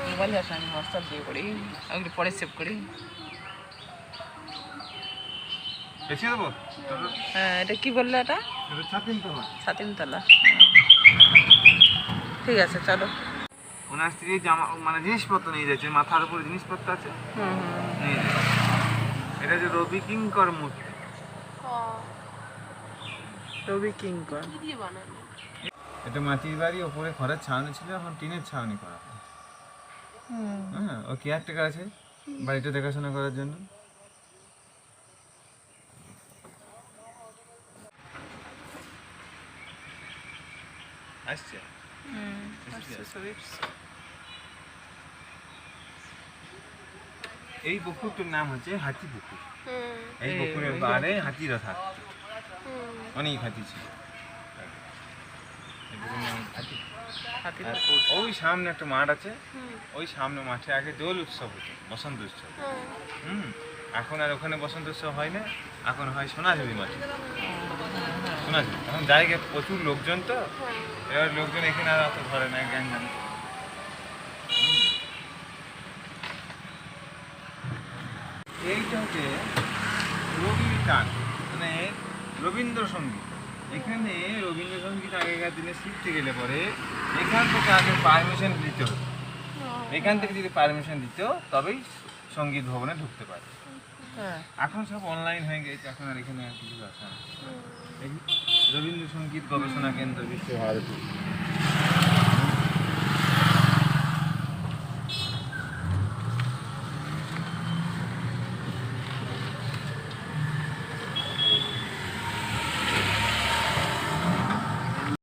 মোবাইলে আসে আমি হোয়াটসঅ্যাপ দিয়ে করি ওগুলো পরে সেভ করি। হ্যাঁ এটা কি বললে? এটা ছাতিমতলা। ঠিক আছে চলো। ওনার স্ত্রী জামা মানে জিনিসপত্র নিয়ে যাচ্ছে, মাথার উপরে জিনিসপত্র আছে নিয়ে যাচ্ছে। এটা হচ্ছে রবি কিঙ্কর মূর্তি। রবি কিঙ্কর। এটা মাটির বাড়ি, ওপরে খড়ের ছাউনি ছিল, এখন টিনের ছাউনি করা। হ্যাঁ, ও কেয়ারটেকার আছে বাড়িটা দেখাশোনা করার জন্য। আসছে এই পুকুরটার নাম হচ্ছে হাতি পুকুর। এই পুকুরের পাড়ে হাতিরা থাকতো, অনেক হাতি ছিল। ওই সামনে একটা মাঠ আছে, ওই সামনে মাঠে আগে দোল উৎসব হতো, বসন্ত উৎসব। এখন আর ওখানে বসন্ত উৎসব হয় না, এখন হয় সোনাঝুরি মাঠে। সোনাঝুরি এখন জায়গায় প্রচুর লোকজন, তো এবার লোকজন এখানে আর অত ধরে না, গ্যাঞ্জাম। এইটা হচ্ছে রবি গান, মানে রবীন্দ্রসঙ্গীত। এখানে রবীন্দ্রসঙ্গীত আগেকার দিনে শিখতে গেলে পরে এখান থেকে আগে পারমিশন দিতে হতো। এখান থেকে যদি পারমিশন দিত তবেই সঙ্গীত ভবনে ঢুকতে পারে। এখন সব অনলাইন হয়ে গেছে, এখন আর এখানে কিছু আসে না। রবীন্দ্রসঙ্গীত গবেষণা কেন্দ্র বিশ্বভারতী।